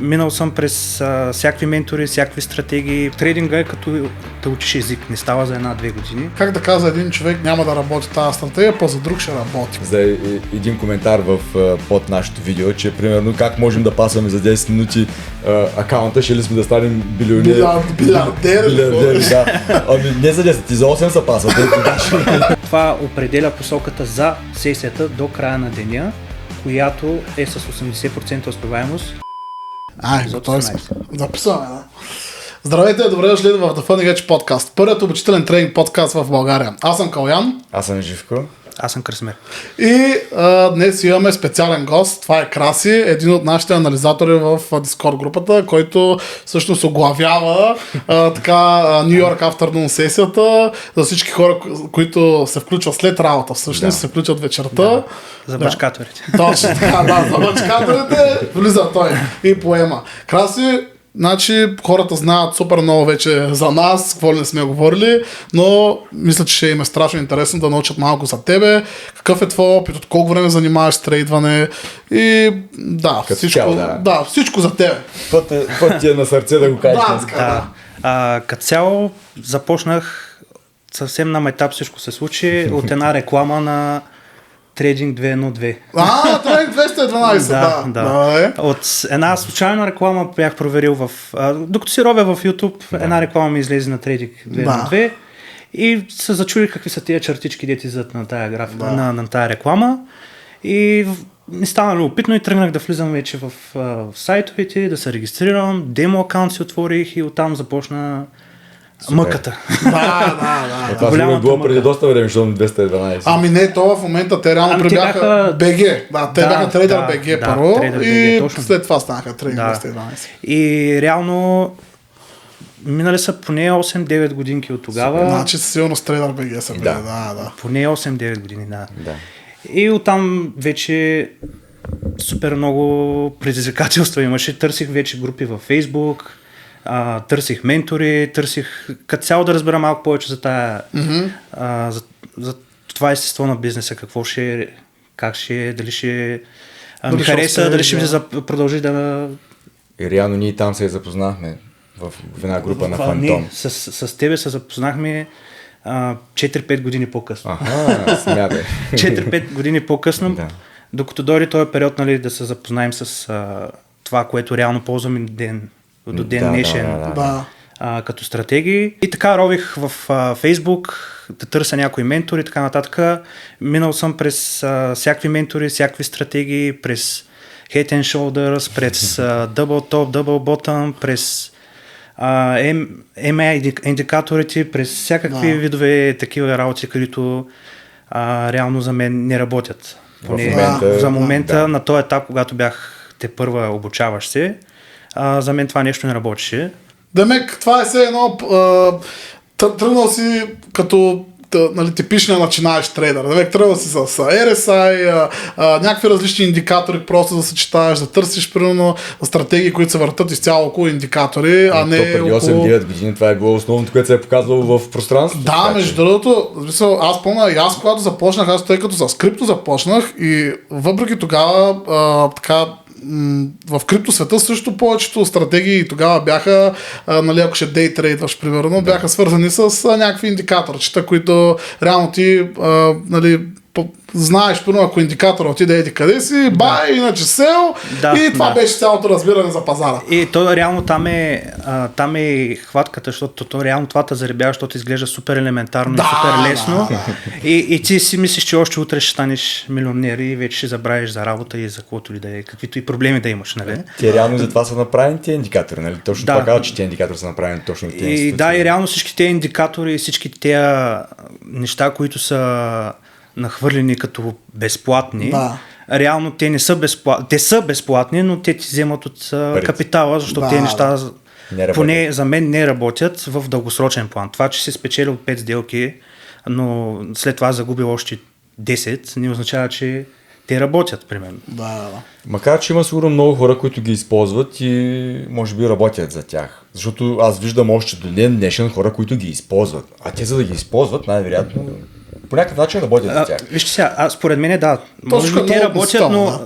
Минал съм през всякакви ментори, всякакви стратегии. Трейдинга е като да учиш език, не става за 1-2 години. Как да каза един човек, няма да работи тази стратегия, по за друг ще работи. За един коментар под нашето видео, че примерно как можем да пасваме за 10 минути акаунта, ще ли сме да станем билионери. Билиардери, да. Ами не за 10, и за 8 са пасват. Това определя посоката за сесията до края на деня, която е с 80% успеваемост. Готови сме. Записваме, да. Здравейте, добре дошли в The Funny Hedge подкаст. Първият обучителен тренинг подкаст в България. Аз съм Калян. Аз съм Живко. Аз съм Красимир. И днес имаме специален гост. Това е Краси, един от нашите анализатори в Discord групата, който всъщност оглавява New York Afternoon сесията за всички хора, които се включват след работа. Всъщност се включват вечерта. Да. За бачкаторите. Точно така, да. За бачкаторите влиза той и поема. Краси, значи хората знаят супер много вече за нас, какво ли не сме говорили, но мисля, че ще им е страшно интересно да научат малко за тебе, какъв е твой опит, от колко време занимаваш с трейдване и всичко за тебе. Път ти е на сърце да го кажеш. Като цяло започнах съвсем на майтап, всичко се случи от една реклама на Трейдинг 212. Трейдинг 212, да. От една случайна реклама бях проверил докато си робя в YouTube, една реклама ми излезе на Трейдинг 212 и се зачудих какви са тия чертички, дeti зад на тая графика, на тая реклама и ми стана любопитно и тръгнах да влизам вече в сайтовете, да се регистрирам, демо акаунт си отворих и оттам започна мъката. Да. Това сигурно е било преди доста време, защото 212. Ами не, това в момента те реално прибяха BG. Те бяха Trader BG първо и след това станаха Trader 212. И реално минали са поне 8-9 годинки от тогава. Значи силно с Trader BG са били, да. Поне 8-9 години, да. И оттам вече супер много предизвикателства имаше. Търсих вече групи във Facebook, търсих ментори, търсих като цяло да разбера малко повече за тая за това естество на бизнеса, какво ще е, как ще е, дали ще ми хареса, дали ще продължи да... И реално ние там се запознахме в една група на Фантом. С тебе се запознахме 4-5 години по-късно. Смятай. 4-5 години по-късно, докато дойде този период, да се запознаем с това, което реално ползваме до ден днешен като стратегии. И така робих в Facebook да търся някои ментори и така нататък. Минал съм през всякакви ментори, всякакви стратегии, през Head and Shoulders, през Double Top, Double Bottom, през MA индикаторите, през всякакви видове такива работи, които реално за мен не работят. За момента на този етап, когато бях тепърва обучаващ се, за мен това нещо не работеше. Демек, това е все едно тръгнал си като типичния начинаещ трейдър. Демек, тръгнал си с RSI, някакви различни индикатори, просто да съчетаваш, да търсиш примерно стратегии, които се въртат изцяло около индикатори, а не преди 8-9 години това е било основното, което се е показвало в пространството. Да, между другото, аз помня, и аз когато започнах, тъй като с крипто започнах и въпреки тогава в криптосвета също повечето стратегии тогава бяха, ако ще дейтрейдваш примерно, бяха свързани с някакви индикаторчета, които реално ти знаеш, примерно, ако индикатора отиде еди къде си, бай, иначе сел, и това беше цялото разбиране за пазара. И то реално там е хватката, защото то реално това те заребява, защото изглежда супер елементарно и супер лесно. И ти си мислиш, че още утре ще станеш милионер и вече ще забравиш за работа и за каквото ли да е, каквито и проблеми да имаш, нали? Ти реално за това са направени тия индикатори, нали? Точно това казва, че тия индикатори са направени точно от тези институции. И реално всички тези индикатори, всички тези неща, които са нахвърлени като безплатни. Реално те не са безплатни. Те са безплатни, но те ти вземат от капитала, защото тези неща поне за мен не работят в дългосрочен план. Това, че си спечелил 5 сделки, но след това загубил още 10, не означава, че те работят, примерно. Макар, че има сигурно много хора, които ги използват и може би работят за тях. Защото аз виждам още до ден днешен хора, които ги използват. А те, за да ги използват, най-вероятно по някакъв начин работят за тях. Вижте сега, според мен може би те работят, но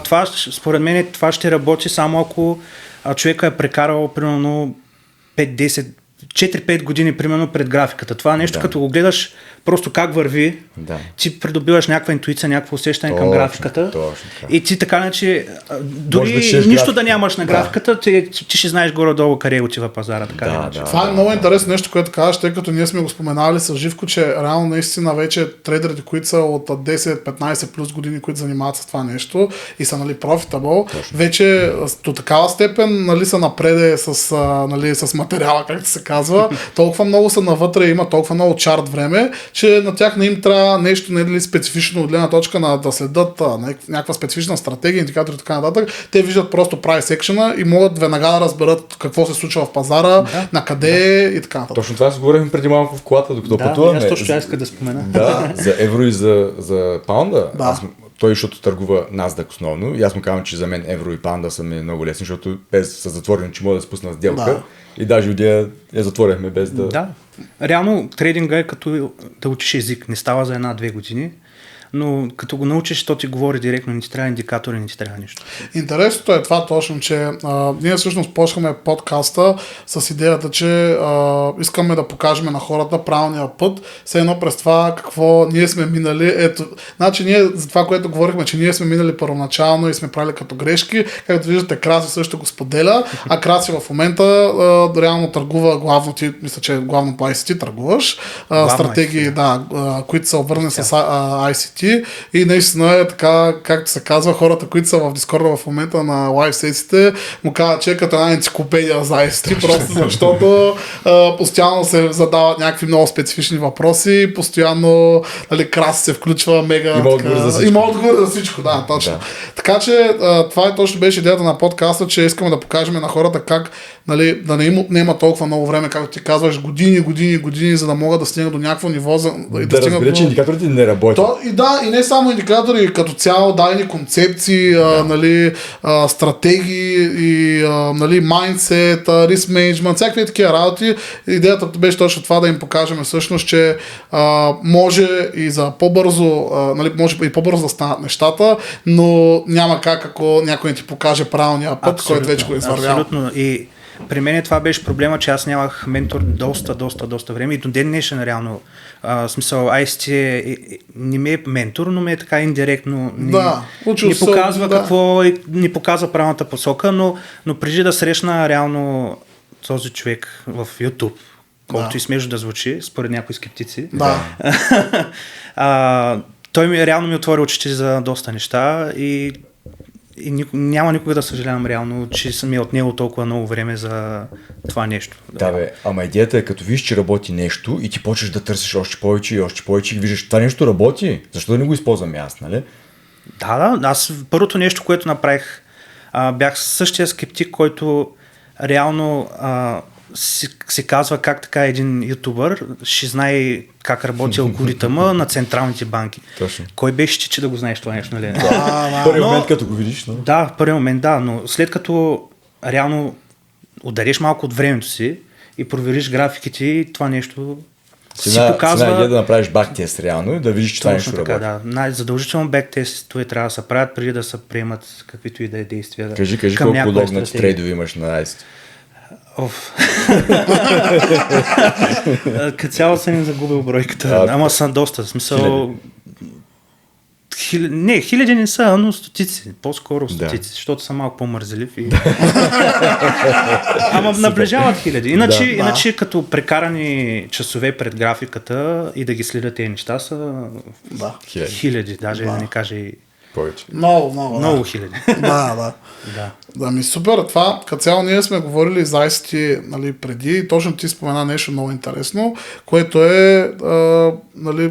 това, според мен това ще работи само ако човека е прекарал примерно 5-10 4-5 години, примерно, пред графиката. Това нещо, като го гледаш просто как върви, ти придобиваш някаква интуиция, някакво усещане към графиката. И ти така иначе, дори нищо да нямаш на графиката, ти ще знаеш горе-долу къде отива пазара. Това е много интересно нещо, което казваш, тъй като ние сме го споменавали с Живко, че реално наистина вече трейдерите, които са от 10-15 плюс години, които занимават с това нещо и са profitable, вече до такава степен са напреде с материала, както се казва, толкова много са навътре, има толкова много чарт време, че на тях не им трябва нещо специфично от гледна точка на да следят някаква специфична стратегия, индикатори и така нататък. Те виждат просто price action и могат веднага да разберат какво се случва в пазара, на къде и така нататък. Точно това си говорихме преди малко в колата, докато пътуваме. Аз точно иска да спомена. За евро и за паунда. Той, защото търгува NASDAQ основно, и аз му казвам, че за мен евро и панда са ми много лесни, защото без са затворени, че мога да спусна сделка. И даже я затворяхме без да... Да. Реално трейдинга е като да учиш език. Не става за 1-2 години, но като го научиш, то ти говори директно, не ти трябва индикатори, не ти трябва нищо. Интересното е това точно, че ние всъщност почнахме подкаста с идеята, че искаме да покажем на хората правилния път, все едно през това какво ние сме минали. Ето, значи ние за това, което говорихме, че ние сме минали първоначално и сме правили като грешки, както виждате, Краси също го споделя, а Краси в момента реално търгува главно, ти мисля, че главно по ICT търгуваш, стратегии, които са обвързани с ICT. И наистина е така, както се казва, хората, които са в Дискорда в момента на лайв сесиите, му казват, че е като една енциклопедия за ICT, просто защото постоянно се задават някакви много специфични въпроси, постоянно Краси се включва мега... Има отговор за всичко, да, точно. Така че това е точно беше идеята на подкаста, че искаме да покажем на хората как да не им отнема толкова много време, както ти казваш, години, за да могат да стигнат до някакво ниво, да разберат, че индикаторите не работят. И не само индикатори, като цяло дадени концепции, стратегии и майндсет, риск менеджмент, всякакви такива работи. Идеята беше точно това да им покажем всъщност, че може и за по-бързо, може и по-бързо да станат нещата, но няма как, ако някой не ти покаже правилния път, който вече го извървява. Абсолютно. И при мен това беше проблема, че аз нямах ментор доста време и до ден днешен реално. Смисъл, ICT не ми е ментор, но ми е така индиректно. Не показва какво, не показва правилната посока, но преди да срещна реално този човек в YouTube, колкото и смешно да звучи, според някои скептици, той реално ми отвори очите за доста неща и няма никога да съжалявам реално, че съм ми отнело толкова много време за това нещо. Ама идеята е като виж, че работи нещо и ти почваш да търсиш още повече и виждаш, това нещо работи, защо да не го използвам аз, нали? Аз първото нещо, което направих, бях същия скептик, който реално се казва как така един ютубър ще знае как работи алгоритъма на централните банки. Точно. Кой беше, че да го знаеш това нещо, нали? Първият момент, като го видиш, но... Да, първият момент, но след като реално отдариш малко от времето си и провериш графиките, това нещо си показва... Идея да направиш бактест реално и да видиш, че това нещо работи. Задължително бактестове трябва да се правят преди да се приемат каквито и да е действия. Кажи колко логнати трейдове имаш на ICT. Като цяло съм им загубил бройката, ама са доста, в смисъл... Хиляди не са, но стотици, по-скоро стотици, защото са малко по-мързелив. Ама наближават хиляди. Иначе като прекарани часове пред графиката и да ги следят тези неща са хиляди, даже да не кажа и... Повече. Много хиляди. Супер. Това, като цяло ние сме говорили за ICT преди и точно ти спомена нещо много интересно, което е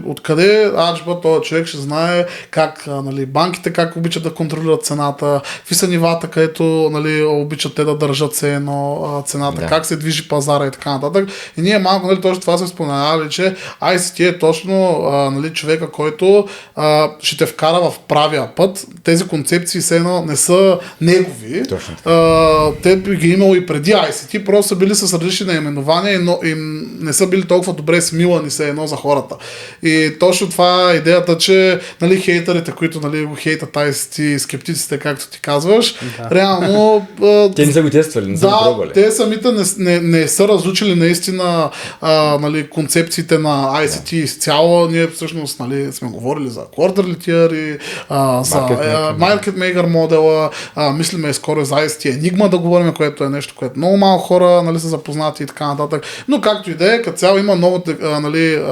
откъде аджба този човек ще знае как банките как обичат да контролират цената, какви са нивата, където обичат те да държат цената, как се движи пазара и така нататък. И ние малко точно това сме споменали, че ICT е точно човека, който ще те вкара в правия път. Тези концепции все едно не са негови, Точно така. Те ги имало и преди ICT, просто са били с различни наименования и не са били толкова добре смилани се едно за хората. И точно това е идеята, че нали, хейтерите, които нали, го хейтат ICT, скептиците, както ти казваш, реално... Те не са го тествали, не са го пробвали. Те самите не са разучили наистина нали, концепциите на ICT изцяло. Ние всъщност нали, сме говорили за quarterly tier, за market maker модела, мислиме скоро за ICT Enigma да говорим, което е нещо, което много малко хора нали, са запознати и така нататък. Но както и да е, като цяло има много нали,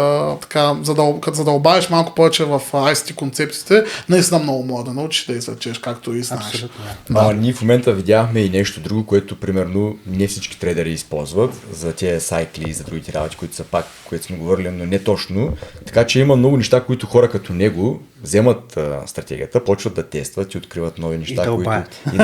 така, като задълбаеш малко повече в ICT концепциите, наистина много мога да научиш да изречеш, както и знаеш. Ние в момента видяхме и нещо друго, което примерно не всички трейдери използват за тези сайкли и за другите работи, които са пак, които сме говорили, но не точно. Така че има много неща, които хора като него вземат стратегията, почват да тестват и откриват нови неща, и дълбаят. И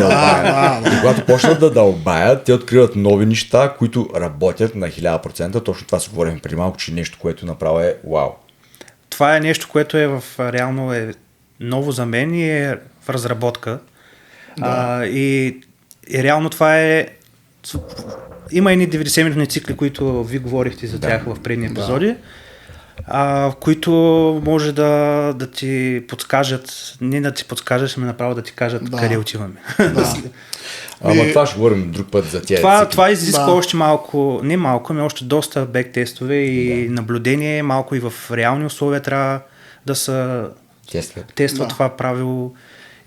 когато почнат да дълбаят, те откриват нови неща, които работят на 1000%. Точно това си говорихме преди малко, че нещо, което направо е вау. Това е нещо, което е реално е ново за мен и е в разработка. И реално това е... Има едни 90-минутни цикли, които ви говорихте за тях в предни епизоди, които може да ти подскажат, не да ти подскажеш, ами направо да ти кажат къде отиваме. Ама това ще говорим друг път за тези цикли. Това изисква още малко, не малко, ами още доста бек тестове и наблюдение, малко и в реални условия трябва да се тества това правило.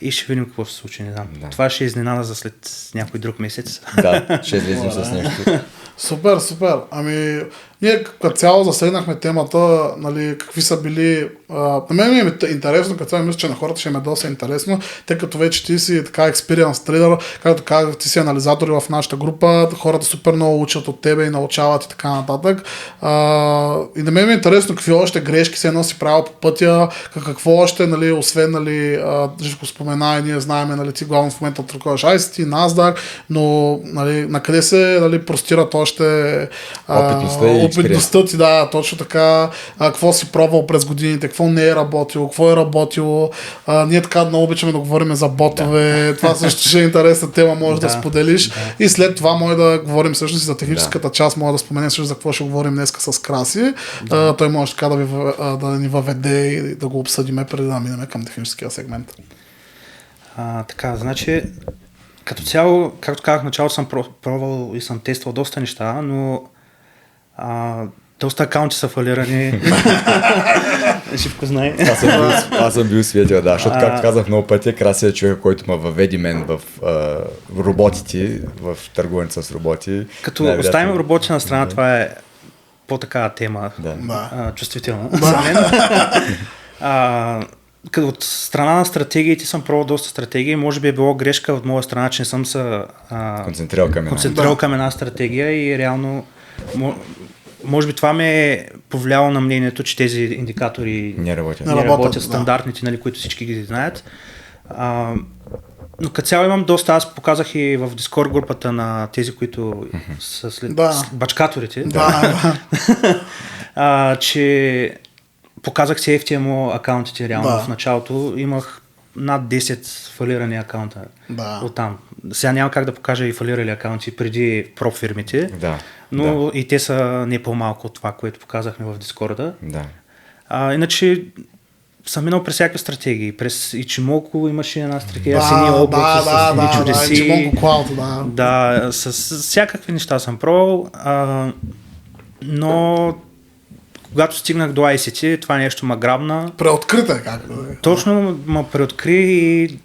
И ще видим какво се случи, не знам. Това ще е изненада за след някой друг месец. Да, ще излезем с нещо. Супер. Ами, ние като цяло засегнахме темата, нали, какви са били... на мен ми е интересно, като цяло мисля, че на хората ще им е доста интересно, тъй като вече ти си така experience трейдър, както казах, ти си анализатори в нашата група, хората супер много учат от тебе и научават и така нататък. И на мен ми е интересно какви още грешки се носи правил по пътя, какво още, нали, освен, нали, Живко спомена и ние знаем, нали, ти главно в момента тръкваш ICT, NASDAQ, но нали, на къде се нали, простират още опитността ти, да, точно така, какво си пробвал през годините, какво не е работило, какво е работило. Ние така много обичаме да говорим за ботове, това също ще е интересна тема, може да споделиш. И след това може да говорим всъщност за техническата част, може да споменем също за какво ще говорим днеска с Краси. Той може така да ни въведе и да го обсъдиме преди да минем към техническия сегмент. Така, значи като цяло, както казах в началото, съм пробвал и съм тествал доста неща, но доста акаунти са фалирани. Живко знае. Аз съм бил свидетел, да, защото както казах много пъти, Краси е човек, който ме въведи мен в роботите, в търгуването с роботи. Като оставим роботи на страна, това е по-такава тема, чувствителна за мен. Като от страна на стратегиите съм пробвал доста стратегии, може би е било грешка от моя страна, че не съм се концентрирал към една стратегия и реално може би това ме е повлияло на мнението, че тези индикатори не работят стандартните, нали, които всички ги знаят. Но като цяло имам доста, аз показах и в Discord групата на тези, които са след бачкаторите, че показах си FTMO акаунтите реално в началото, имах над 10 фалирани акаунта оттам. Сега няма как да покажа и фалирали акаунти преди профирмите, но и те са не по-малко от това, което показахме в Дискорда. Иначе съм минал през всякакви стратегии. През Ichimoku имаше една стратегия, с едни облаци, с едни чудеси. Да, с всякакви неща съм пробвал, но когато стигнах до ICT, това нещо ме грабна. Преоткрита как? Точно ме преоткри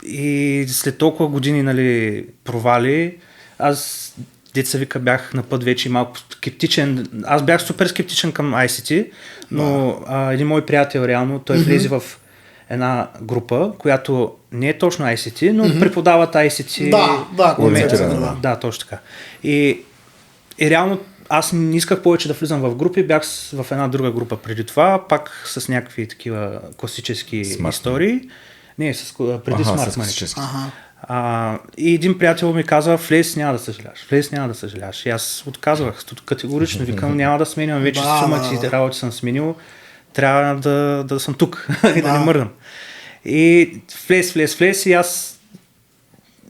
и след толкова години, нали, провали, аз деца вика бях на път вече малко скептичен. Аз бях супер скептичен към ICT, но един мой приятел реално, той влезе в една група, която не е точно ICT, но преподават ICT. Да, точно така. И реално аз не исках повече да влизам в групи, бях в една друга група преди това, пак с някакви такива класически истории. Не, преди Smart Money. И един приятел ми каза, влез, няма да съжаляваш. И аз отказвах, категорично викам, няма да сменям, вече сумати работи съм сменил, трябва да съм тук и да не мърдам. И влез и аз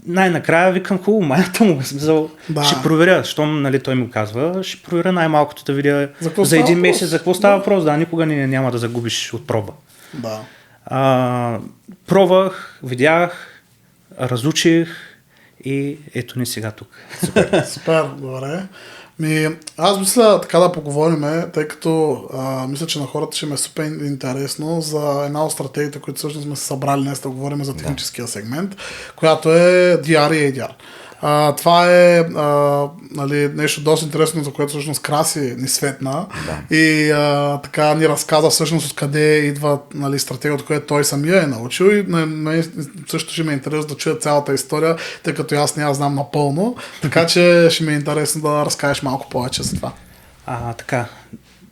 най-накрая викам, хубаво, майната му, ще проверя, щом нали, той ми казва, ще проверя най-малкото да видя за един месец за какво става въпрос, никога няма да загубиш от проба. Да. Пробвах, видях, разучих и ето ни сега тук. Супер, добре. Аз мисля така да поговорим, тъй като мисля, че на хората ще ме е супер интересно за една от стратегиите, които всъщност сме се събрали днес да говорим за техническия сегмент, която е DR и ADR. Това е нали, нещо доста интересно, за което всъщност Краси ни светна и така ни разказа всъщност откъде идва нали, стратегията, която той самия е научил и също ще ме е интересно да чуя цялата история, тъй като аз не я знам напълно, така че ще ми е интересно да разкажеш малко повече за това. Така,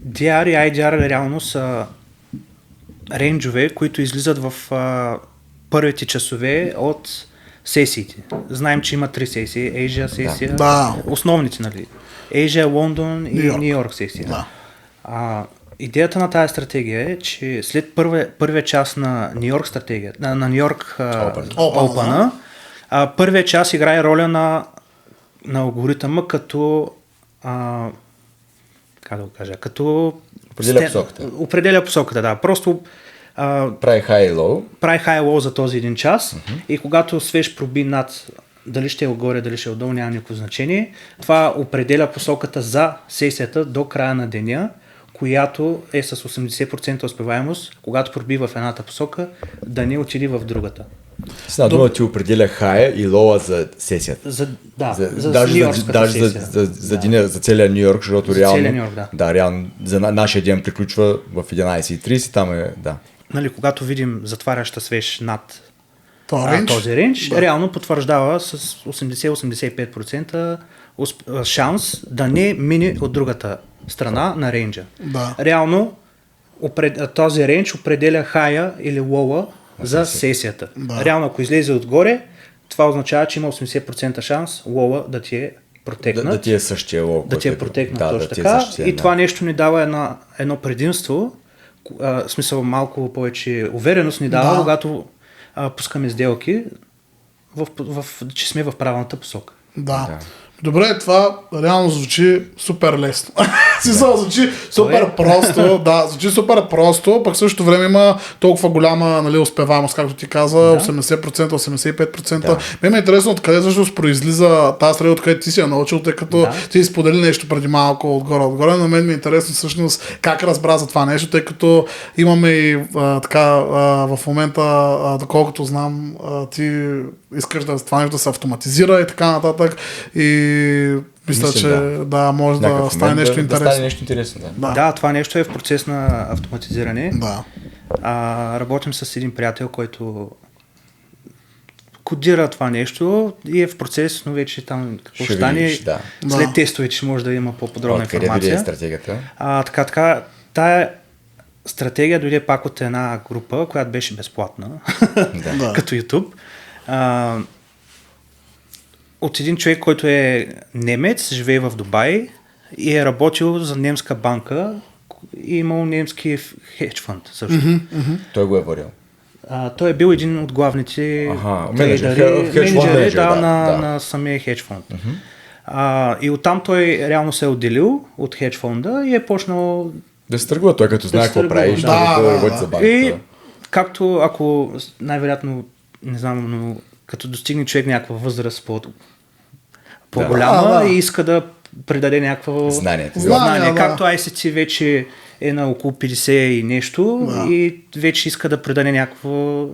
DR и IDR реално са рейнджове, които излизат в първите часове от сесиите. Знаем, че има 3 сесии. Asia сесия, основните, нали? Asia, Лондон и Ню Йорк сесия. Да. Идеята на тази стратегия е, че след първия час на Ню Йорк стратегия, на Ню Йорк Open, първия час играе роля на алгоритъма като как да го кажа, като определя посоката, да. Просто прави high и low за този един час и когато свеж проби над дали ще е отгоре, дали ще е отдолу, няма никакво значение. Това определя посоката за сесията до края на деня, която е с 80% успеваемост, когато проби в едната посока, да не отиде в другата. С една дума ти определя хая и лоа за сесията. За за целия Ню Йорк, защото реално, Нью-Йорк, реално за нашия ден приключва в 11:30, там е, Нали, когато видим затваряща свеж над този рейндж, реално потвърждава с 80-85% шанс да не мине от другата страна на рейнджа. Да. Реално този рейндж определя хая или лоа за сесията. Да. Реално ако излезе отгоре, това означава, че има 80% шанс лоа да ти е протекнат. Да ти е същия лоа. Да ти е протекнат точно така. И това нещо ни дава едно предимство, в смисъл малко повече увереност ни дава, когато пускаме сделки, че сме в правилната посока. Да. Добре, това реално звучи супер лесно. Звучи супер просто, звучи супер просто, пък в същото време има толкова голяма нали, успеваемост, както ти каза, 80%, 85%. Ме е интересно откъде всъщност произлиза тази стратегия, откъде ти си я научил, тъй като ти сподели нещо преди малко отгоре. На мен ми е интересно всъщност как разбра за това нещо, тъй като имаме и в момента, доколкото знам, ти искаш да това нещо да се автоматизира и така нататък. И мисля, че може да стане нещо интересно. Да стане нещо интересно, да, това нещо е в процес на автоматизиране. Да. Работим с един приятел, който кодира това нещо и е в процес, но вече там какво ще стане. След тестове, че може да има по-подробна информация. Къде дойде стратегията? Така, тая стратегия дойде пак от една група, която беше безплатна, като YouTube. От един човек, който е немец, живее в Дубай и е работил за немска банка и имал немски хедж фонд също. Той го е водил. Той е бил един от главните менеджери на самия хедж фонд. И оттам той реално се е отделил от хедж фонда и е почнал да се търгува, той като знае какво прави, да работи за банката. И както ако най-вероятно, не знам, но като достигне човек някаква възраст по-голяма и иска да придаде някакво знание. Както ICT вече е на около 50 и нещо и вече иска да придаде някакво...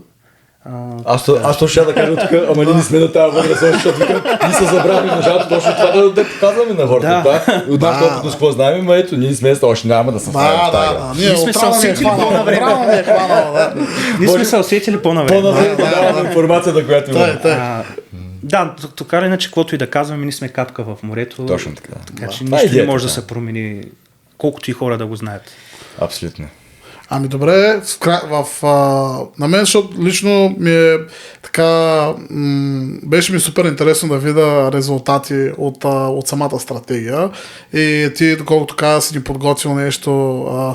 Аз точно ще да кажа тук, ама ние не сме на тази възраст, защото ние са забрали нещата, точно това да показваме на хората. От нашата опитност какво знаем, но ето, ние сме още няма да се справим в тази. Ние сме се усетили по-навреме. Ние сме се усетили по-навреме. По-навреме даваме информацията, която имаме. Да, така иначе, каквото и да казваме, ние сме капка в морето. Точно така. Така че нищо не може да се промени, колкото и хора да го знаят. Абсолютно. Ами добре, на мен, защото лично ми е така, беше ми супер интересно да видя резултати от самата стратегия и ти, доколкото каза, си ни подготвил нещо,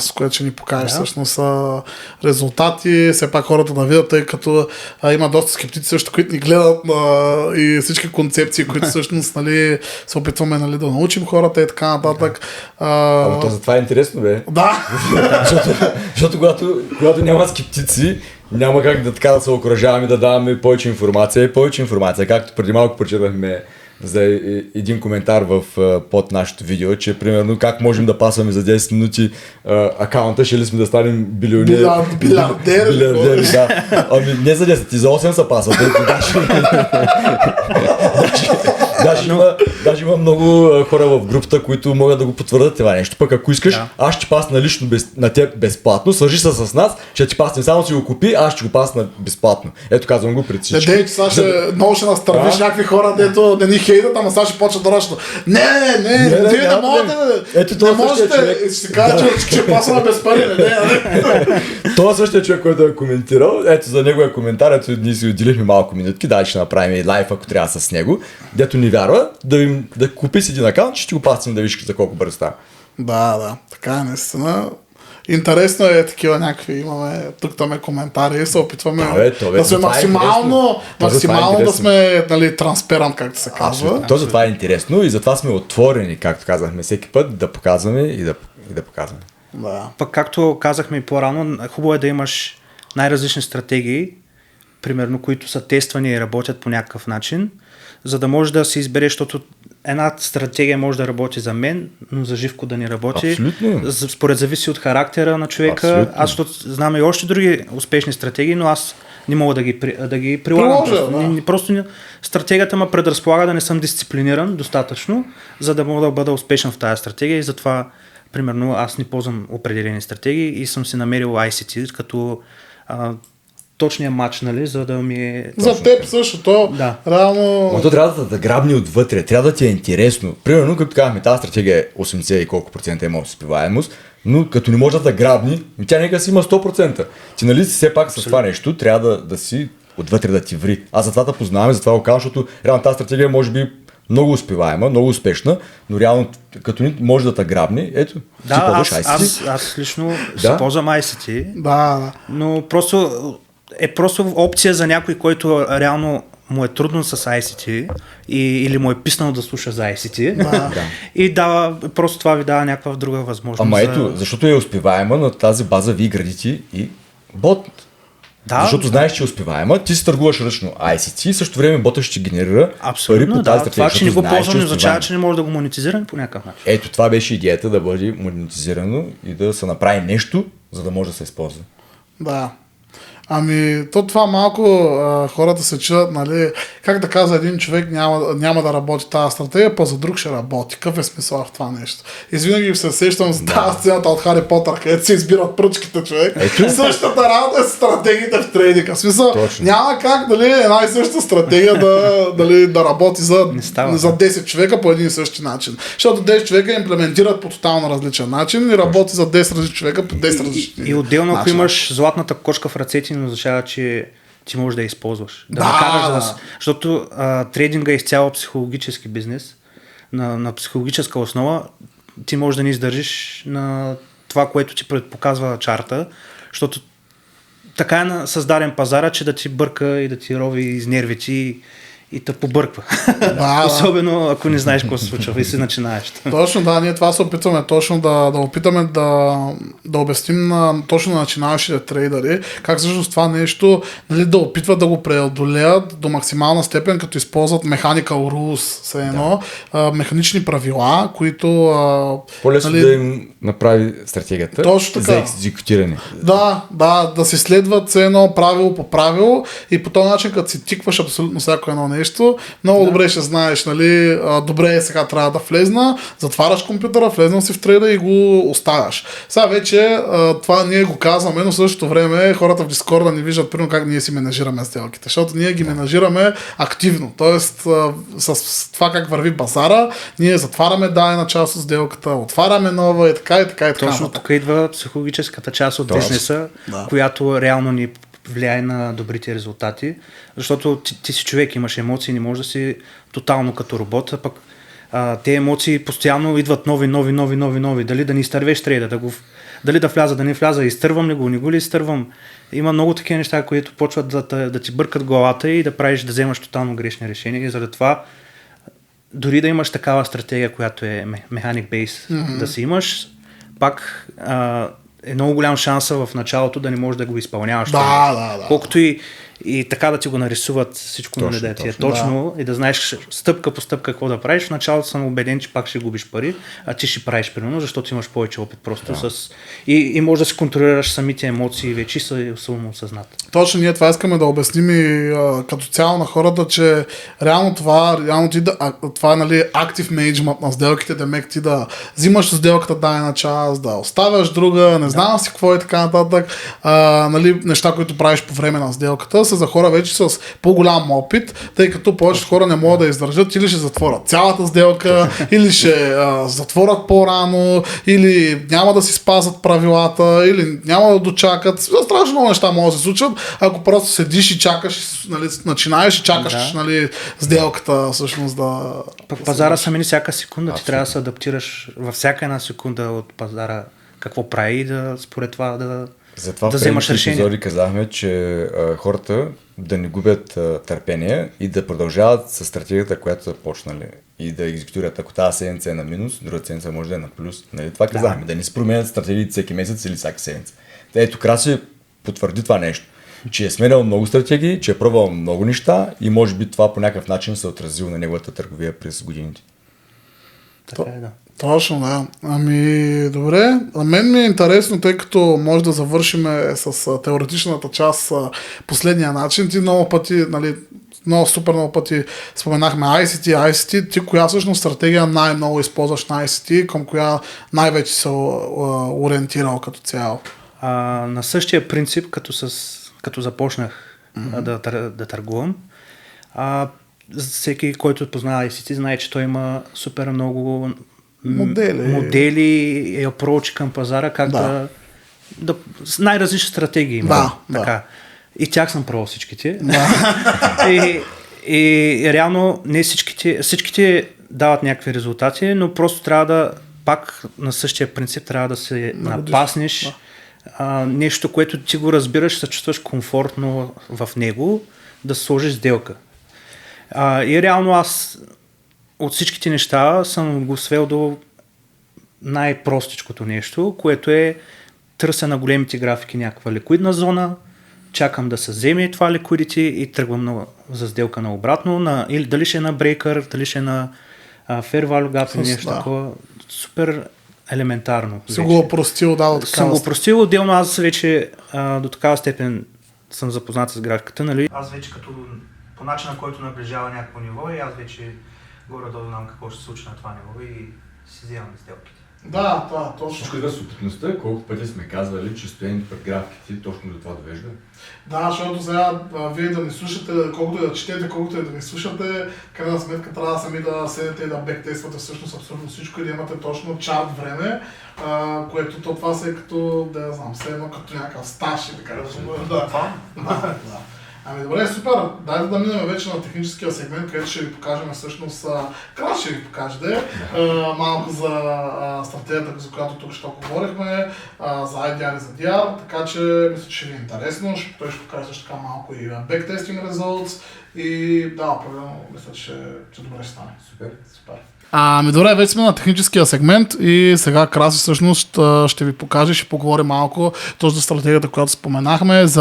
с което ще ни покажеш всъщност резултати, все пак хората да видят, тъй като има доста скептици също, които ни гледат и всички концепции, които всъщност нали, се опитваме нали, да научим хората и така нататък. Ама то за това е интересно, бе. Да. Защото когато няма скептици, няма как да се окръжаваме да даваме повече информация. Както преди малко прочетахме за един коментар под нашето видео, че примерно как можем да пасваме за 10 минути акаунта, ще ли сме да станем билиардери. Да. Ами не за 10, и за 8 са пасват. Даже има много хора в групата, които могат да го потвърдят това нещо. Пък ако искаш, аз ще пасна лично на теб безплатно, свържи се с нас, ще ти паснем, само си го купи, аз ще го пасна безплатно. Ето казвам го пред всички. Дей, сега много ще настървиш някакви хора, дето не ни хейтат, ама сега ще почва да ръчно. Не, вие не можете, не можете, ще кажа, че ще пасна без пари, Това същия човек, който е коментирал, ето за неговия коментар, ето ние си отделихме малко минутки, да, ще направим и лайф, ако трябва с него, дето ни вярва, да купи си един акаунт, ще го паснем да виж за колко бързо става. Да, така е наистина. Интересно е такива някакви, имаме тук-там коментари и се опитваме да сме максимално да сме нали, транспарант, както се казва. То затова е интересно и затова сме отворени, както казахме всеки път, да показваме и да показваме. Да. Пък както казахме и по-рано, хубаво е да имаш най-различни стратегии, примерно, които са тествани и работят по някакъв начин, за да може да се избере, защото една стратегия може да работи за мен, но за Живко да не работи. Абсолютно. Според зависи от характера на човека. Абсолютно. Аз знам и още други успешни стратегии, но аз не мога да ги прилагам. Просто стратегията ме предразполага да не съм дисциплиниран достатъчно, за да мога да бъда успешен в тази стратегия и затова, примерно, аз не ползвам определени стратегии и съм си намерил ICT като точния матч, нали, за да ми е... За теб също, реално... Но то трябва да грабни отвътре, трябва да ти е интересно. Примерно, като казваме, тази стратегия е 80 и колко процента има успеваемост, но като не може да грабни, тя нека си има 100%. Ти нали си все пак с това нещо, трябва да си отвътре да ти ври. Аз затова да познаваме, затова го казвам, защото реално тази стратегия може би много успеваема, много успешна, но реално като не може да те грабне, ето, си ползваш ICT. Аз лично си ползвам ICT, да. Но просто опция за някой, който реално му е трудно с ICT или му е писнало да слуша за ICT и просто това ви дава някаква друга възможност. Ама ето, защото е успеваема, на тази база вие градите и бот. Да. Защото знаеш, че е успеваема, ти си търгуваш ръчно ICT и също време ботът ще генерира пари по тази стратегия. Това, че не го ползвам, не означава, че не може да го монетизираме по някакъв начин. Ето, това беше идеята да бъде монетизирано и да се направи нещо, за да може да се използва. Да. Ами, това малко хората се чудят, нали, как да казва един човек няма да работи тази стратегия, па за друг ще работи. Какъв е смисъл в това нещо? И винаги се сещам за тази сцената от Хари Потър, където се избират пръчките, човек. Същата работа е с стратегиите в трейдинга. В смисъл, няма как една и съща стратегия да работи за 10 човека по един и същи начин. Защото 10 човека имплементират по тотално различен начин и работи за 10 различни човека по 10 различни начин. И отделно, ако имаш златната кочка в ръцете, не означава, че ти можеш да я използваш. Защото трейдинга е изцяло психологически бизнес, на психологическа основа. Ти можеш да не издържиш на това, което ти предпоказва чарта, защото така е създаден пазара, че да ти бърка и да ти рови из нервите и те побърква. Особено ако не знаеш какво се случва и си начинаеш. Точно, ние това се опитваме точно да опитаме да обясним точно на начинаещите трейдери, как всъщност това нещо да опитват да го преодолеят до максимална степен, като използват mechanical rules, механични правила, които... По-лесно да им направи стратегията за екзекутиране. Да си следват едно правило по правило и по този начин, като си тикваш абсолютно всяко едно нещо, нещо, много добре ще знаеш, нали, добре сега трябва да влезна, затваряш компютъра, влезнал си в трейда и го оставяш. Сега вече това ние го казваме, но в същото време хората в Дискорда ни виждат примерно как ние си менажираме сделките, защото ние ги менажираме активно, т.е. с това как върви базара, ние затваряме дадена част от сделката, отваряме нова и така и така и така. Точно тук идва психологическата част от бизнеса, която реално ни влияе на добрите резултати, защото ти си човек, имаш емоции, не можеш да си тотално като робот, а пък те емоции постоянно идват нови, дали да не изтървеш трейда, дали да вляза, да не вляза, изтървам ли го, не го ли изтървам. Има много такива неща, които почват да ти бъркат главата и да правиш, да вземаш тотално грешни решения и заради това дори да имаш такава стратегия, която е mechanic base, да си имаш, пак е много голям шанса в началото да не можеш да го изпълняваш. Колкото и така да ти го нарисуват всичко, точно, да ти е точно и да знаеш стъпка по стъпка какво да правиш. В началото съм убеден, че пак ще губиш пари, а ти ще правиш примерно, защото имаш повече опит просто и можеш да си контролираш самите емоции вече и са самоосъзнат. Точно ние това искаме да обясним и като цяло на хората, че реално това е нали, актив менеджмент на сделките, да мек ти да взимаш сделката дадена част, да оставяш друга, не знам си какво е така нататък, нали, неща, които правиш по време на сделката, са за хора вече с по-голям опит, тъй като повечето хора не могат да издържат, или ще затворят цялата сделка, или ще затворят по-рано, или няма да си спазват правилата, или няма да дочакат. Страшно много неща могат да се случат, ако просто седиш и чакаш, нали, начинаеш и чакаш нали, сделката всъщност да... Пазара сами всяка секунда, ти трябва да се адаптираш във всяка една секунда от пазара какво прави и да според това затова да вземаш решение. Затова в епизоди казахме, че хората да не губят търпение и да продължават с стратегията, която са почнали и да екзекутират. Ако тази седмица е на минус, друга седмица може да е на плюс. Нали? Това казахме, да не се променят стратегиите всеки месец или всяка седмица. Ето Краси потвърди това нещо, че е сменял много стратегии, че е пробвал много неща и може би това по някакъв начин се отразил на неговата търговия през годините. Така е, да. Точно, да. Ами, добре. На мен ми е интересно, тъй като може да завършим с теоретичната част последния начин. Ти много пъти, нали, супер много пъти споменахме ICT. Ти коя всъщност стратегия най-много използваш на ICT, към коя най-вече се ориентирал като цяло? На същия принцип, като започнах да търгувам, всеки, който познава ICT, знае, че той има супер много модели и approach към пазара, как да най-различни стратегии има. Така. И тях съм пробвал всичките. и реално не всичките дават някакви резултати, но просто трябва да пак на същия принцип трябва да се напаснеш нещо, което ти го разбираш, се чувстваш комфортно в него, да сложиш сделка. И реално аз от всичките неща съм го свел до най-простичкото нещо, което е търся на големите графики някаква ликвидна зона, чакам да се вземе това ликвидити и тръгвам за сделка на обратно, или дали ще е на брейкър, дали ще е на fair value gap или нещо такова. Супер елементарно. Съм го опростил, Съм го опростил, отделно аз вече до такава степен съм запознат с графиката, нали? Аз вече като по начина, който наближава някакво ниво и аз вече горе-долу знам какво ще се случи на това ниво и си вземам сделките. Да, точно. Всичко идва с опитността, колко пъти сме казвали, че стоянето пред графиките точно до това довежда. Да, защото сега вие да ни слушате, колкото и да четете, колкото и да ни слушате, крайна сметка трябва сами да седете и да бектествате всъщност абсолютно всичко и да имате точно чарт време, което това се е като, да я знам, все едно като някакъв стаж и така да. Ами добре, супер. Дайте да минем вече на техническия сегмент, където ще ви покажем всъщност, Крас ще ви покаже малко за стратегията, за която тук ще говорихме, за IDR и за DR, така че мисля, че ви е интересно. Той ще покаже също така малко и backtesting results и да, определено мисля, че добре ще стане. Супер. Ами добре, вече сме на техническия сегмент и сега Краси всъщност ще ви покаже, ще поговорим малко точно за стратегията, която споменахме, за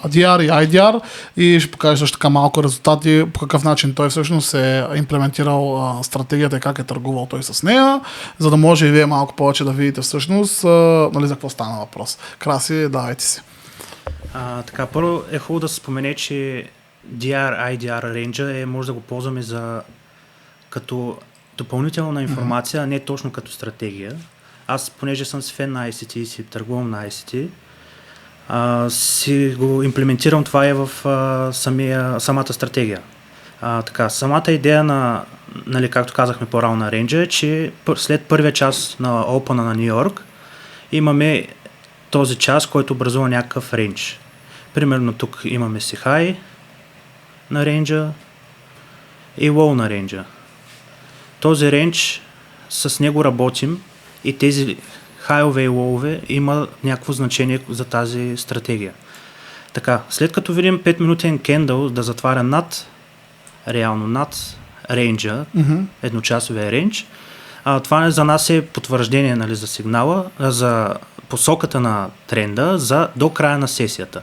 DR и IDR и ще покаже също така малко резултати, по какъв начин той всъщност е имплементирал стратегията и как е търгувал той с нея, за да може и вие малко повече да видите всъщност нали, за какво стана въпрос. Краси, давайте си. Така, първо е хубаво да се спомене, че DR, IDR range може да го ползваме като допълнителна информация, а не точно като стратегия. Аз, понеже съм с фен на ICT и си търгувам на ICT, си го имплементирам това в самата стратегия. Самата идея нали, както казахме по-рано на рейнджа, е, че след първия час на Open на Ню Йорк имаме този час, който образува някакъв рейндж. Примерно тук имаме си high на рейнджа и low на рейнджа. Този рейндж, с него работим и тези хайове и лоуве има някакво значение за тази стратегия. Така, след като видим 5 минутен кендъл да затваря реално над рейнджа, едночасовия рейндж, това за нас е потвърждение, нали, за сигнала, за посоката на тренда до края на сесията.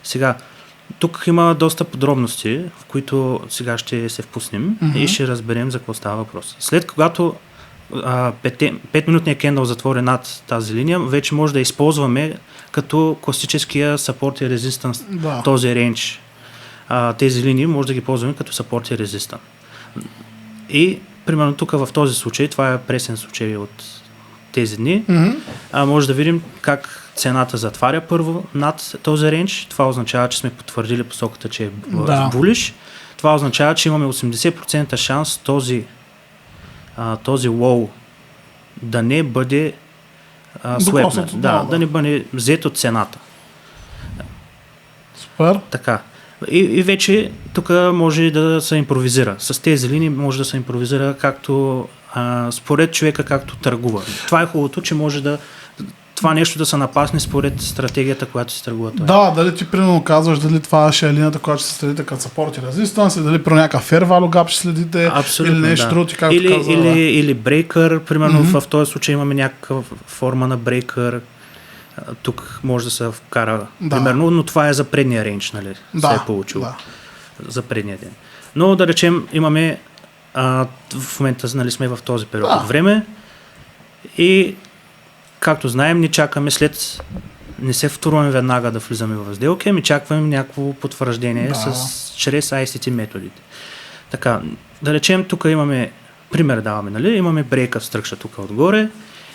Сега, тук има доста подробности, в които сега ще се впуснем и ще разберем за какво става въпрос. След когато 5-минутният кендъл затвори над тази линия, вече може да използваме като класическия support и resistance този рейндж. Тези линии може да ги ползваме като support и resistance. И примерно тук в този случай, това е пресен случай от тези дни, може да видим как цената затваря първо над този рейндж. Това означава, че сме потвърдили посоката, че е булиш. Това означава, че имаме 80% шанс този лоу да не бъде слепнат. Да не бъде взет от цената. Супер. Така. И вече тук може да се импровизира. С тези линии може да се импровизира както според човека, както търгува. Това е хубавото, че може това нещо да се напасне според стратегията, която се търгува. Да, дали ти примерно казваш, дали това ще е линията, която ще следите като support и resistance, дали про някакъв fair value gap ще следите, абсолютно, или нещо друго, както казва. Или breaker, примерно в този случай имаме някаква форма на breaker. Тук може да се вкара, примерно, но това е за предния рейндж, нали? Се е получило. За предния ден. Но да речем, имаме в момента, нали, сме в този период от време и както знаем, не чакаме не се втурваме веднага да влизаме в сделки, ами чакваме някакво потвърждение чрез ICT методите. Така, да речем, тук имаме, пример даваме, нали, имаме брейка стръкша тук отгоре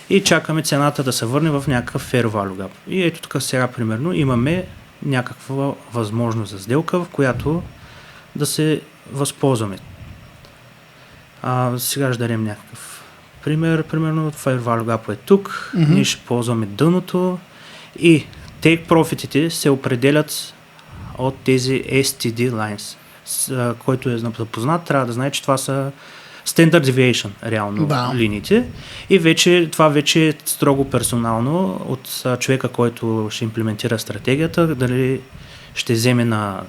и чакаме цената да се върне в някакъв fair value gap. И ето тук сега, примерно, имаме някаква възможност за сделка, в която да се възползваме. Сега ще дадем някакъв пример. Примерно, fair value gap е тук. Ние ще ползваме дъното и take profitите се определят от тези STD lines. Който е запознат, трябва да знае, че това са Standard Deviation, реално, линиите. И това вече е строго персонално от човека, който ще имплементира стратегията, дали ще вземе на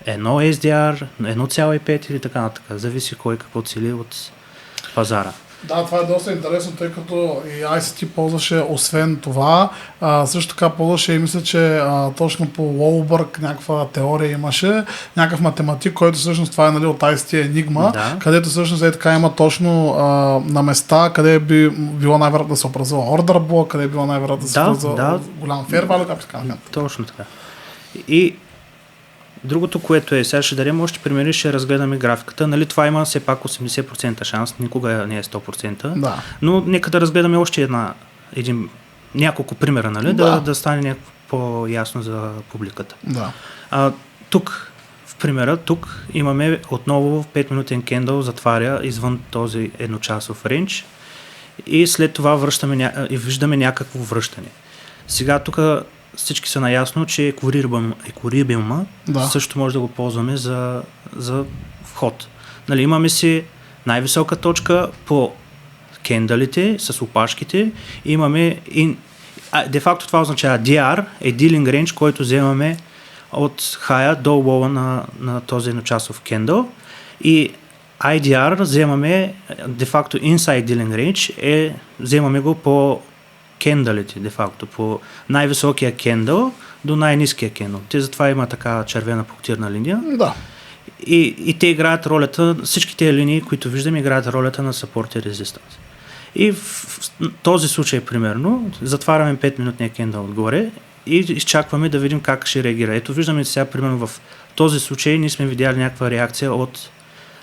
1 SDR, 1,5 или така нататък. Зависи кой какво цели от пазара. Да, това е доста интересно, тъй като и ICT ползваше освен това, също така ползваше и мисля, че точно по Уолбърг някаква теория имаше, някакъв математик, който всъщност това е, нали, от ICT Enigma, където всъщност така има точно на места, къде би било най-вероятно да се образува order block, къде е било най-вероятно да се образува голям fair value, как така. Точно така. И другото, което е, сега ще дадем още примери, ще разгледаме графиката. Нали, това има все пак 80% шанс, никога не е 100%. Но нека да разгледаме още няколко примера, нали, да стане някакво по-ясно за публиката. Тук, в примера, имаме отново 5-минутен кендъл затваря извън този едночасов рейндж и след това виждаме някакво връщане. Сега тук всички са наясно, че еквилибриума също може да го ползваме за вход. Нали, имаме си най-висока точка по кендалите с опашките. Имаме де-факто това означава DR е dealing range, който вземаме от high до low на този едночасов кендъл. И IDR вземаме де-факто inside dealing range, вземаме го по кендалите, де-факто, по най-високия кендъл до най-ниския кендъл. Затова има така червена пунктирна линия. И те играят ролята, всички тези линии, които виждаме, играят ролята на support и resistance. И в този случай, примерно, затваряме 5-минутния кендъл отгоре и изчакваме да видим как ще реагира. Ето виждаме сега, примерно в този случай ние сме видяли някаква реакция от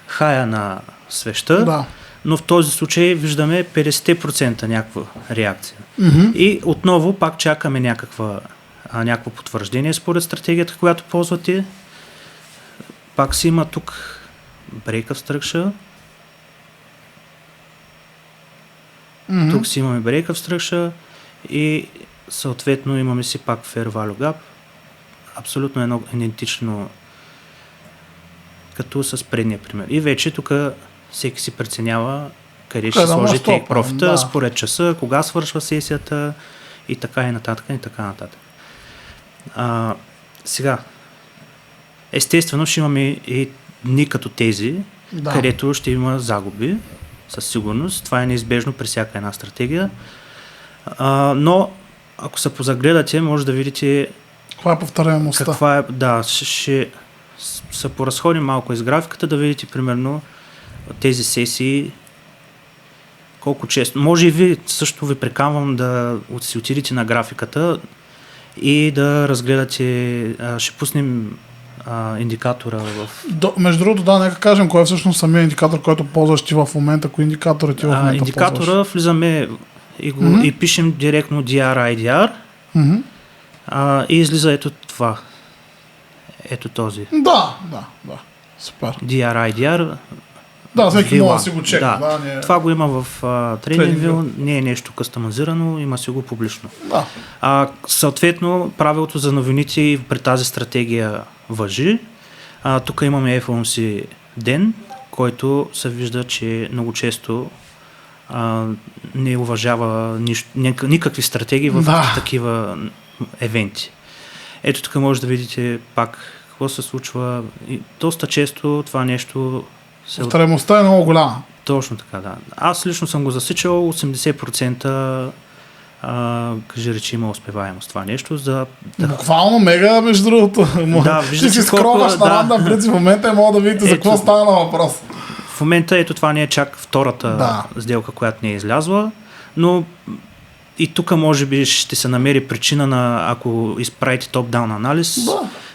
хая на свеща, но в този случай виждаме 50% някаква реакция. И отново пак чакаме някакво потвърждение според стратегията, която ползвате. Пак си има тук break of structure. Тук си имаме break of structure и съответно имаме си пак fair value gap. Абсолютно едно идентично като с предния пример. И вече тук всеки си преценява къде ще сложи take profit, според часа, кога свършва сесията и така и нататък и така нататък. Сега, естествено ще имаме и дни като тези, където ще има загуби, със сигурност. Това е неизбежно при всяка една стратегия. Но ако се позагледате, може да видите каква е повторяемостта. Ще се поразходим малко из графиката, да видите примерно тези сесии колко често. Може и ви също ви приканвам да си отидете на графиката и да разгледате, ще пуснем индикатора в... Между другото, нека кажем кой е всъщност самия индикатор, който ползваш ти в момента, кои индикатори ти в момента индикатора ползваш? Влизаме и пишем директно DR-IDR и излиза ето това. Ето този. Да. Супер. DR-IDR. Всеки може да си го чека. Това го има в TradingView, не е нещо кастомизирано, има си го публично. Съответно, правилото за новините и при тази стратегия важи. Тук имаме FOMC ден, който се вижда, че много често не уважава никакви стратегии в такива евенти. Ето тук може да видите пак какво се случва. И доста често това нещо... Повторяемостта е много голяма. Точно така, да. Аз лично съм го засичал 80%, кажи речи, има успеваемост това нещо. Буквално мега, между другото. Ти си скроваш на рандъм принцип в момента и мога да видите за какво става на въпрос. В момента ето това не е чак втората сделка, която не е излязла, но и тук може би ще се намери причина на, ако изправите топ-даун анализ,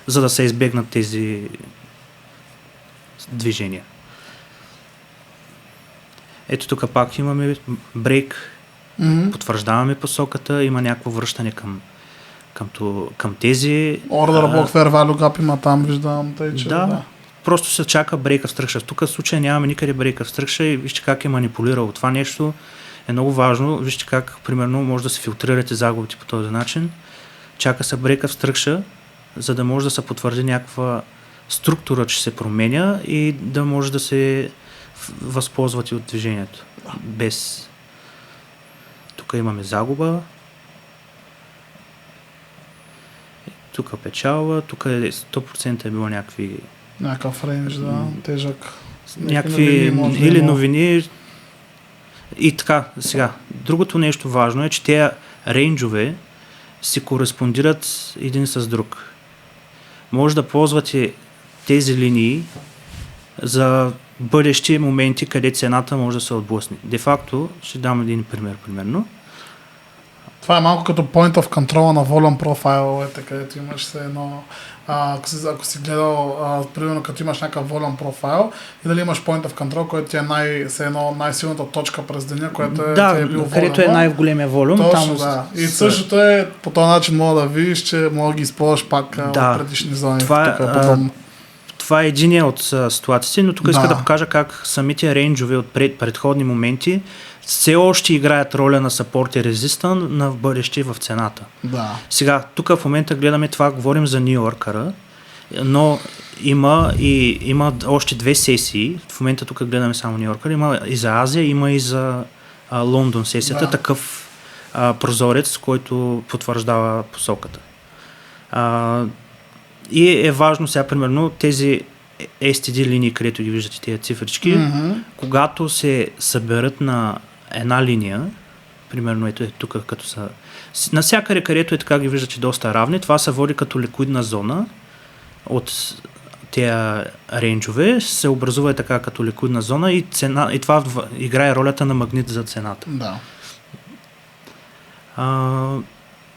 за да се избегнат тези движения. Ето тук пак имаме брейк, потвърждаваме посоката, има някакво връщане към тези... Order block fair value gap има там, виждам. Просто се чака break of structure. Тук в случая нямаме никъде break of structure и вижте как е манипулирало. Това нещо е много важно. Вижте как, примерно, може да се филтрирате загубите по този начин. Чака се break of structure, за да може да се потвърди някаква структура, че се променя и да може да се възползвате от движението. Без... Тук имаме загуба. Тук печалба. Тук 100% е било някакъв рейндж, тежък. Някакви новини. И така, сега. Другото нещо важно е, че тези рейнджове си кореспондират един с друг. Може да ползвате тези линии за бъдещи моменти, къде цената може да се отблъсне. Де факто, ще дам един пример, примерно. Това е малко като point of control на volume profile, където имаш се едно, ако си гледал, примерно като имаш някакъв volume profile и дали имаш point of control, който ти е най-силната точка през деня, което е бил volume. Където е най-големия волюм. Точно, И същото е, по този начин мога да видиш, че мога да ги използваш пак от предишни зони. Това е единия от ситуациите, но тук иска да покажа как самите рейнджове от предходни моменти все още играят роля на support и resistance на бъдеще в цената. Сега, тук в момента гледаме това, говорим за Нью-Йоркъра, но има още две сесии. В момента тук гледаме само Нью-Йоркър. Има и за Азия, има и за Лондон сесията. Такъв прозорец, който потвърждава посоката. И е важно сега, примерно, тези STD линии, където ги виждате тези цифрички, когато се съберат на една линия, примерно ето е тук, като са... Насякъде, където е така, ги виждате доста равни, това се води като ликвидна зона от тези рейнджове, се образува така като ликвидна зона и това играе ролята на магнит за цената.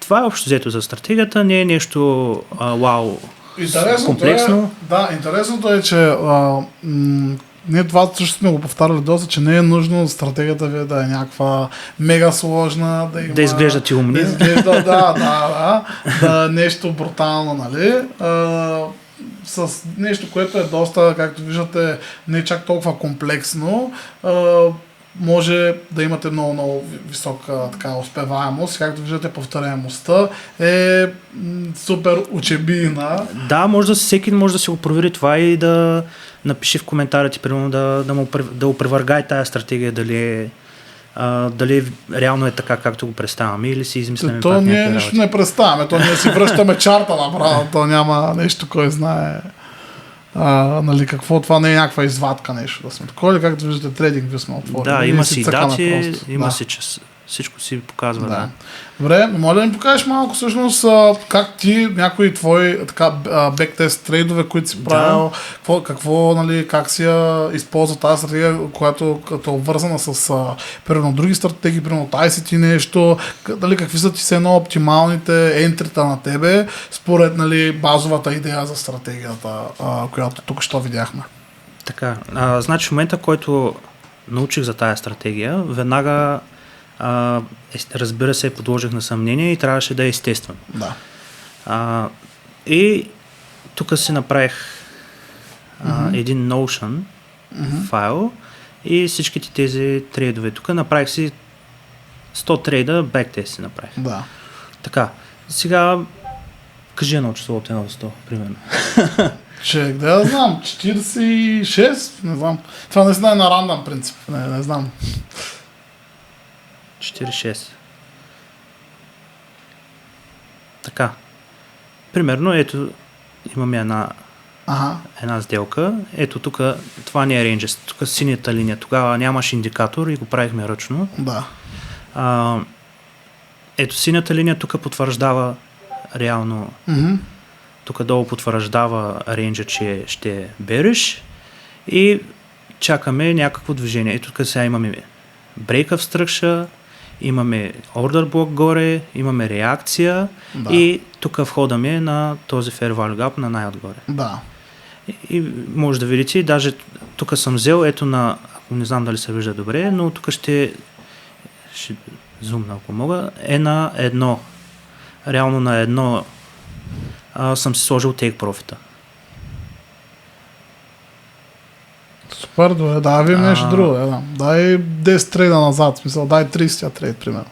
това е общо взето за стратегията, не е нещо вау, комплексно. Интересното е, че ние това също сме го повтаряли доста, че не е нужно стратегията ви да е някаква мега сложна, да изглежда ти умни. Да изглежда, да нещо брутално, нали? С нещо, което е доста, както виждате, не чак толкова комплексно, може да имате много висока така успеваемост. Както виждате, повторяемостта е супер учебийна. Да, всеки може да си го провери това и да напиши в коментарите, примерно да опровергае тая стратегия, дали реално е така, както го представяме, или си измисляме пак някакви ние нищо не представяме, ние си връщаме чарта направо, то няма нещо, кой знае. Нали, какво това не е някаква извадка нещо да сме такова, или както виждате трейдинг сме отворили. Да, има си дати, има си час. Всичко си показва, да. Добре, моля да ми покажеш малко всъщност как ти, някои твои така бектест трейдове, които си правил, какво, нали, как си използва тази стратегия, която като е обвързана с примерно други стратегии, примерно ICT нещо, нали, какви са ти едно оптималните ентрита на тебе, според, нали, базовата идея за стратегията, която тук що видяхме. Така, значи в момента, който научих за тая стратегия, веднага разбира се, подложих на съмнение и трябваше да е естествено. Да. И тук си направих един Notion файл и всичките тези трейдове. Тук направих си 100 трейда, бектест си направих. Да. Така, сега кажи едно число от 1 до 100, примерно. Че, да знам, 46, не знам. Това не знае на рандъм принцип, не знам. 4-6. Така. Примерно, ето, имаме една сделка. Ето тук, това не е рейнджа, тук синята линия. Тогава нямаш индикатор и го правихме ръчно. Да. Ето синята линия тук потвърждава реално. Тук долу потвърждава рейнджа, че ще береш и чакаме някакво движение. Ето тук сега имаме break-up structure, имаме order block горе, имаме реакция и тук входа ми е на този fair value gap на най-отгоре. Да. И може да видите, даже тук съм взел, ето на, не знам дали се вижда добре, но тук ще зумна, ако мога, е на едно. Реално на едно съм си сложил take profit-а. Супер, добре, да, ви нещо друго. Дай 10 трейда назад, смисъл, дай 30-тия трейд, примерно.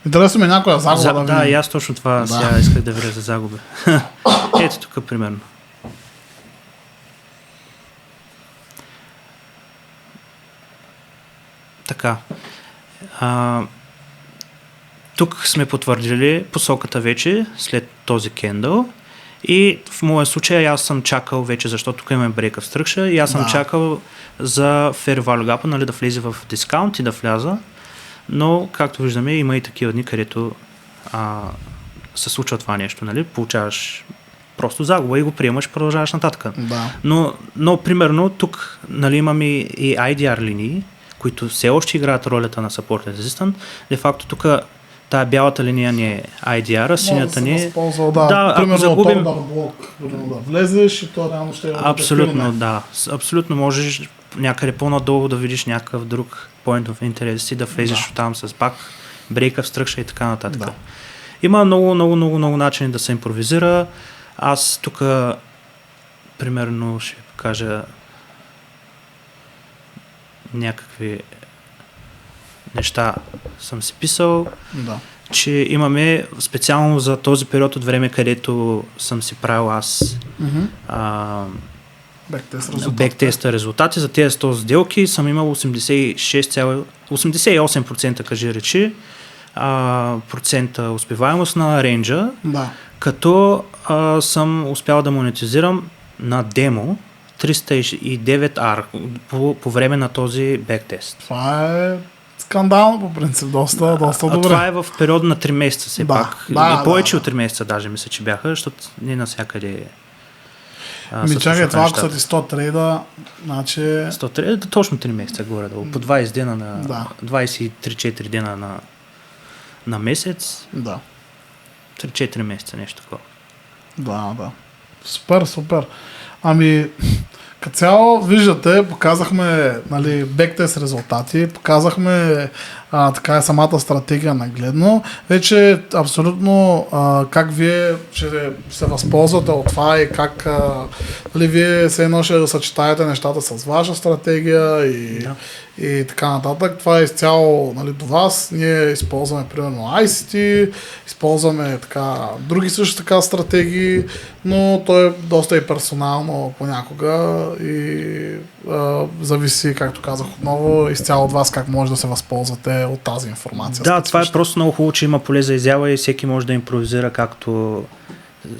Интересно ми някоя загуба да видим. Да, и аз точно това сега исках да видя за загуба. Ето тук, примерно. Така. Тук сме потвърдили посоката вече след този кендъл и в моя случай аз съм чакал вече, защото тук имаме break-up structure и аз съм чакал за fair value gap, нали, да влезе в дискаунт и да вляза, но както виждаме има и такива дни, където се случва това нещо, нали, получаваш просто загуба и го приемаш, продължаваш нататък. Да. Но примерно тук, нали, имаме и IDR линии, които все още играят ролята на support resistant. Де факто тук тая бялата линия ни е IDR, синята ни е... Да, ако загубим... да влезеш и то реално ще е... Абсолютно, да. Абсолютно можеш някъде по-надолу да видиш някакъв друг point of interest и да влезеш там с пак break-up structure и така нататък. Да. Има много начини да се импровизира. Аз тук примерно ще ви покажа някакви неща съм си писал, че имаме специално за този период от време, където съм си правил аз бектеста резултати. За тези 100 сделки съм имал 88% кажи речи процента успеваемост на рейнджа, като съм успял да монетизирам на демо 309 AR по време на този бектест. Това е скандално по принцип, доста добре. Това е в период на 3 месеца все пак. Повече от 3 месеца даже мисля, че бяха, защото не навсякъде Чакай, това ако са ти 100 трейда, значи... 100 трейда, точно 3 месеца горе-долу. По 20 дена на... 23-4 дена на месец. Да. 3-4 месеца, нещо такова. Да. Супер. Като цяло, виждате, показахме бектест резултати, показахме така самата стратегия нагледно. Вече абсолютно как вие ще се възползвате от това и как вие все едно ще съчетаете нещата с ваша стратегия и така нататък. Това е изцяло до вас. Ние използваме примерно ICT, използваме други също така стратегии, но то е доста и персонално понякога и зависи, както казах отново, изцяло от вас как може да се възползвате от тази информация. Да, това е просто много хубаво, че има поле за изява и всеки може да импровизира както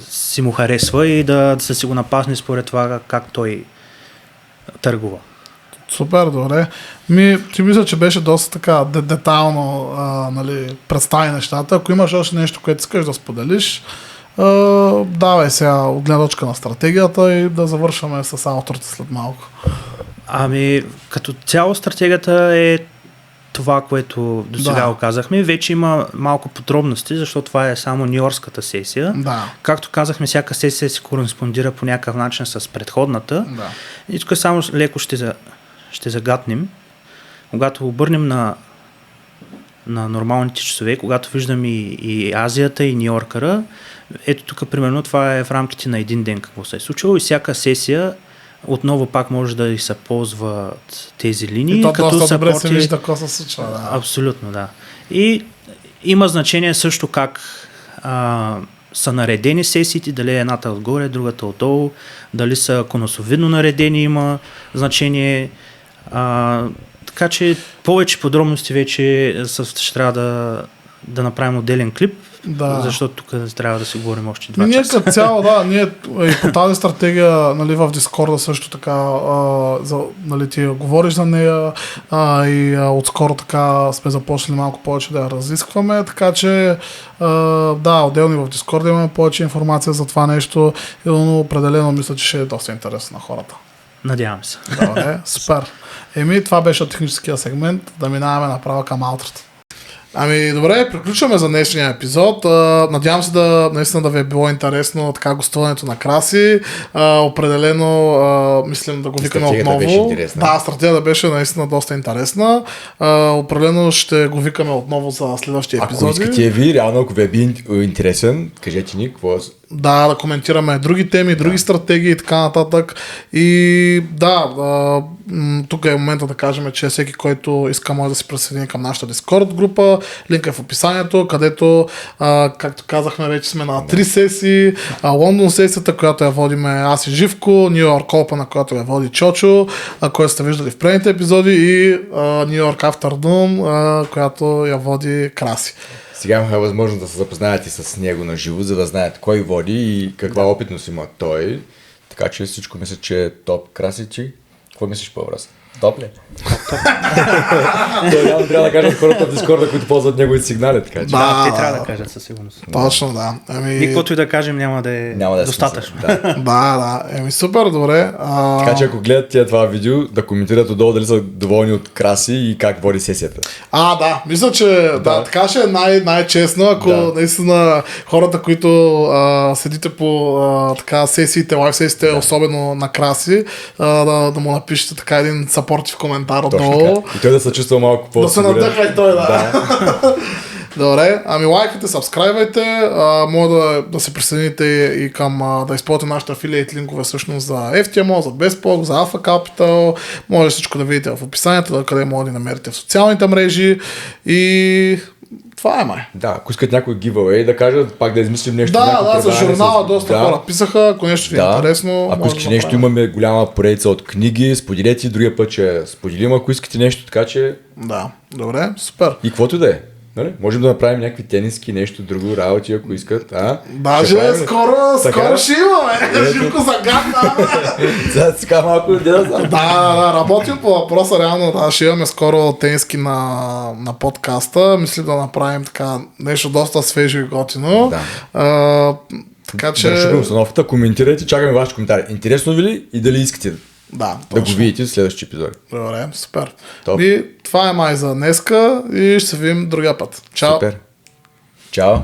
си му харесва и да се си го напасне според това как той търгува. Супер, добре. Ти мисля, че беше доста така детайлно представи нещата. Ако имаш още нещо, което искаш да споделиш, давай сега от гледна точка на стратегията и да завършваме с авторите след малко. Като цяло стратегията е това, което до сега го казахме. Вече има малко подробности, защото това е само нюйоркската сесия. Да. Както казахме, всяка сесия се кореспондира по някакъв начин с предходната. Да. И тук само леко ще загатнем. Когато обърнем на нормалните часове, когато виждам и Азията, и Нью-Йоркъра, ето тук примерно това е в рамките на един ден какво се е случило и всяка сесия отново пак може да и се ползват тези линии. И то доста добре се вижда какво се случва. Да. Абсолютно, да. И има значение също как са наредени сесиите, дали едната отгоре, другата отдолу, дали са конусовидно наредени, има значение. Така че повече подробности вече ще трябва да направим отделен клип, защото тук трябва да си говорим още 2 часа. Ние като цяло, ние и по тази стратегия в Дискорда също така ти говориш за нея и отскоро така сме започнали малко повече да я разискваме, така че отделно в Дискорда имаме повече информация за това нещо, но определено мисля, че ще е доста интересно на хората. Надявам се. Добре, супер. Това беше от техническия сегмент, да минаваме направо към аутрото. Добре, приключваме за днешния епизод. Надявам се наистина да ви е било интересно така гостуването на Краси. Определено мислим да го викаме отново. Стратегията беше наистина доста интересна. Определено ще го викаме отново за следващия епизод. Ако искате ви, реално ако ви е бил интересен, кажете ни какво да коментираме други теми, други стратегии и така нататък. И тук е момента да кажем, че всеки, който иска, може да се присъедини към нашата Discord група. Линк е в описанието, където, както казахме, вече сме на 3 сесии. Лондон сесията, която я водиме аз и Живко, Ню Йорк Опа, на която я води Чочо, който сте виждали в предните епизоди, и Ню Йорк Afternoon, която я води Краси. Сега имаха възможност да се запознаете с него на живо, за да знаят кой води и каква опитност има той. Така че всичко мисля, че е топ. Красичи. Какво мислиш по-въпрос? Топ ли? Той няма трябва да кажат хората в Дискорда, които ползват неговите сигнали. Така че. Те трябва да кажат със сигурност. Точно, да. Никаквото и да кажем няма да е достатъчно. Супер, добре. Така че ако гледат това видео, да коментират отдолу дали са доволни от Краси и как води сесията. Мисля, че така ще е най-честно, ако наистина хората, които седите по сесиите, лайв сесиите, особено на Краси, да му напишете така един съпортив коментар отдолу. И той да се чувства малко по-сигурен. Да се надъхва и той, Добре, лайкайте, сабскрайбайте, може да се присъедините и към да използвате нашите афилиейт линкове всъщност за FTMO, за Bestplug, за Alpha Capital, може всичко да видите в описанието, къде може да намерите в социалните мрежи и това е май. Ако искат някой giveaway да кажат, пак да измислим нещо. За журнала доста хора писаха, ако нещо ви е интересно. Ако искате нещо, имаме голяма поредица от книги, споделете, другия път ще споделим, ако искате нещо, така че... Добре, супер. И каквото да е. Можем да направим някакви тениски, нещо друго, работи, ако искат. Даже скоро ще имаме. Живко загадна. Сега малко работим по въпроса, реално ще имаме скоро тениски на подкаста. Мисля да направим така нещо доста свежо и готино. Така че... Да, установката, коментирайте, чакаме вашите коментари. Интересно ви ли и дали искате да го видите в следващия епизод? Добре, супер. И това е май за днеска и ще се видим другия път. Чао! Супер. Чао!